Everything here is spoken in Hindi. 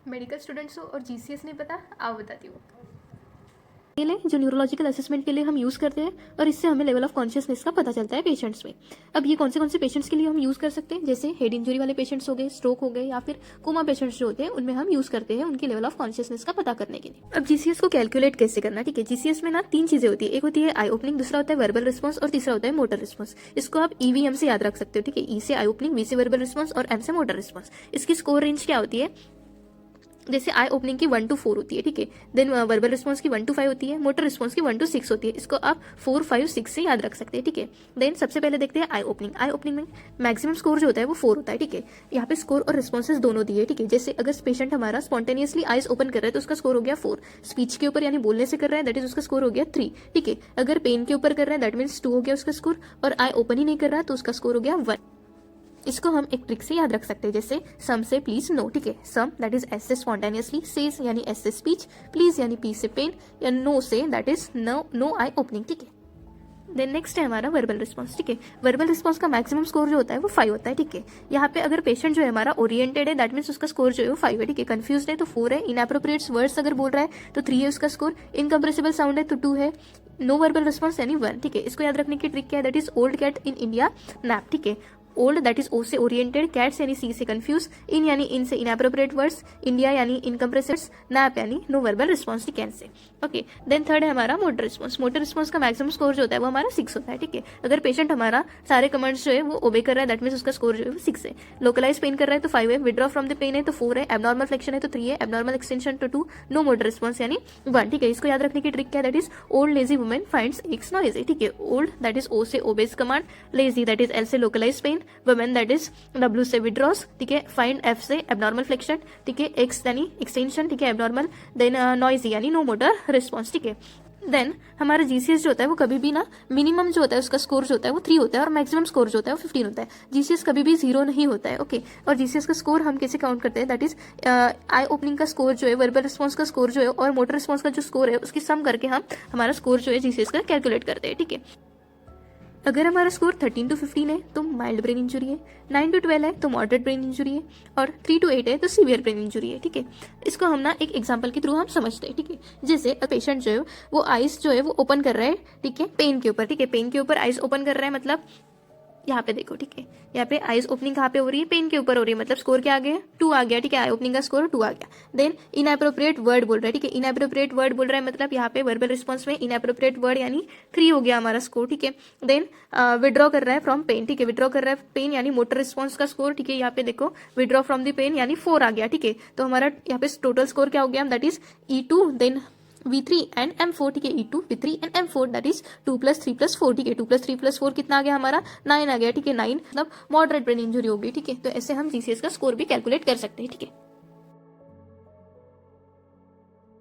मेडिकल स्टूडेंट्स हो और जीसीएस नहीं पता, आओ बताती हूँ। स्केल है जो न्यूरोलॉजिकल असेसमेंट के लिए हम यूज़ करते हैं और इससे हमें लेवल ऑफ कॉन्शियसनेस का पता चलता है पेशेंट्स में। अब ये कौन से पेशेंट्स के लिए हम यूज़ कर सकते हैं, जैसे हेड इंजरी वाले पेशेंट्स हो गए, स्ट्रोक हो गए, या फिर कोमा पेशेंट्स जो होते हैं उनमें हम यूज़ करते हैं उनकी लेवल ऑफ कॉन्शियसनेस का पता करने के लिए। अब जीसीएस को कैलकुलेट कैसे करना, ठीक है। जीसीएस में ना 3 चीजें होती है, एक होती है आई ओपनिंग, दूसरा होता है वर्बल रिस्पॉन्स और तीसरा होता है मोटर रिस्पॉन्स। इसको आप ईवीएम से याद रख सकते हो, ठीक है। ई से आई ओपनिंग, वी से वर्बल रिस्पॉन्स और एम से मोटर रिस्पॉन्स। इसकी स्कोर रेंज क्या होती है, जैसे आई ओपनिंग की 1 to 4 होती है, ठीक है। देन वर्बल रिस्पॉन्स की 1 to 5 होती है, मोटर रिस्पॉन्स की 1 to 6 होती है। इसको आप 4, 5, 6 से याद रख सकते हैं, ठीक है। देन सबसे पहले देखते हैं आई ओपनिंग। आई ओपनिंग में मैक्सिमम स्कोर जो होता है वो 4 होता है, ठीक है। यहाँ पे स्कोर और रिस्पॉन्सेज दोनों दिए, ठीक है। जैसे अगर पेशेंट हमारा स्पॉन्टेनियसली आइज ओपन कर रहा है तो उसका स्कोर हो गया 4, स्पीच के ऊपर यानी बोलने से कर रहा है दैट इज उसका स्कोर हो गया 3, ठीक है। अगर पेन के ऊपर कर रहा है दैट मीन्स 2 हो गया उसका स्कोर, और आई ओपन ही नहीं कर रहा तो उसका स्कोर हो गया 1। इसको हम एक ट्रिक से याद रख सकते हैं, जैसे सम से प्लीज नो, ठीक है। सम दैट इज एस से स्पॉन्टेनियसली, सेज यानी एस से स्पीच, प्लीज यानी पी से पेन, या नो से that is no I opening, ठीक है। देन नेक्स्ट है हमारा वर्बल रिस्पॉन्स, ठीक है। वर्बल रिस्पॉन्स का मैक्सिमम स्कोर जो होता है वो 5 होता है, ठीक है। यहाँ पे अगर पेशेंट जो है हमारा ओरिएंटेड है दैट मीन्स उसका स्कोर जो है वो 5 है, ठीक है। कंफ्यूज है तो 4 है, इनएप्रोप्रिएट वर्ड्स अगर बोल रहा है तो 3 है उसका स्कोर, इनकम्प्रेसिबल साउंड है तो 2 है, नो वर्बल रिस्पॉन्स यानी 1, ठीक है। इसको याद रखने की ट्रिक क्या है, that is old cat in India nap, ठीक है। ओल्ड दैट इज ओ से ओरिएंटेड, कैट्स यानी सी से कंफ्यूज, इन यानी इन से इनएप्रोप्रिएट वर्ड्स, इंडिया यानी इनकम्प्रेसिव, नैप यानी नो वर्बल रिस्पॉन्स, ठीक है से। ओके, देन थर्ड है हमारा मोटर रिस्पॉन्स। मोटर रिस्पॉन्स का मैक्सिमम स्कोर जो होता है वो हमारा 6 होता है, ठीक है। अगर पेशेंट हमारा सारे कमांड्स जो है वो ओबे कर रहा है दैट मीन्स उसका स्कोर जो है वो 6 है। लोकलाइज पेन कर रहा है तो 5 है, विड्रॉ फ्रॉम द पेन है तो 4 है, एबनॉर्मल फ्लेक्शन है तो 3 है, एबनॉर्मल एक्सटेंशन तो 2, नो मोटर रिस्पॉन्स यानी 1, ठीक है। इसको याद रखने की ट्रिक क्या है, that is old lazy women finds eggs noisy, ठीक है। ओल्ड दैट इज ओ से obeys command, lazy that is L से localise pain, women that is W से विड्रॉस, ठीक है। फाइंड F से एबनॉर्मल फ्लेक्शन, ठीक है। X यानी एक्सटेंशन, ठीक है, एबनॉर्मल। देन नॉइजी यानी नो मोटर रिस्पॉन्स, ठीक है। देन हमारा जीसीएस जो होता है वो कभी भी ना मिनिमम जो होता है उसका स्कोर जो होता है वो 3 होता है और मैक्सिमम स्कोर जो होता है वो 15 होता है। जीसीएस कभी भी 0 नहीं होता है, ओके। और जीसीएस का स्कोर हम कैसे काउंट करते हैं, दैट इज आई ओपनिंग का स्कोर जो है, वर्बल रिस्पॉन्स का स्कोर जो है और मोटर रिस्पॉन्स का जो स्कोर है उसकी सम करके हम हमारा स्कोर जो है जीसीएस का कैलकुलेट करते हैं, ठीक है। अगर हमारा स्कोर 13 to 15 है तो माइल्ड ब्रेन इंजुरी है, 9 to 12 है तो मॉडरेट ब्रेन इंजुरी है, और 3 to 8 है तो सीवियर ब्रेन इंजुरी है, ठीक है। इसको हम ना एक एग्जांपल के थ्रू हम समझते हैं, ठीक है। जैसे पेशेंट जो है वो आइज जो है वो ओपन कर रहा है, ठीक है, पेन के ऊपर, ठीक है। पेन के ऊपर आइज ओपन कर रहा है, मतलब यहाँ पे देखो, ठीक है। यहाँ पे आइज ओपनिंग कहाँ पे हो रही है, पेन के ऊपर हो रही है, मतलब स्कोर क्या आ गया, 2 आ गया, ठीक है। आई ओपनिंग का स्कोर 2 आ गया। देन इनएप्रोप्रिएट वर्ड बोल रहा है, ठीक है। इनएप्रोप्रिएट वर्ड बोल रहा है मतलब यहाँ पे वर्बल रिस्पॉन्स में इनएप्रोप्रिएट वर्ड यानी 3 हो गया हमारा स्कोर, ठीक है। देन विड्रॉ कर रहा है फ्रॉम पेन, ठीक है। विड्रॉ कर रहा है पेन यानी मोटर रिस्पॉन्स का स्कोर, ठीक है। यहाँ पे देखो विड्रॉ फ्रॉम द पेन यानी 4 आ गया, ठीक है। तो हमारा यहाँ पे टोटल स्कोर क्या हो गया, that is E2 then V3 and M4, ठीक है। E2 V3 and M4 that is 2 + 3 + 4, ठीक है। 2 + 3 + 4 कितना आ गया हमारा, 9 आ गया, ठीक है। 9 मतलब मॉडरेट ब्रेन इंजरी हो गई, ठीक है। तो ऐसे हम जीसीएस का स्कोर भी कैलकुलेट कर सकते हैं, ठीक है।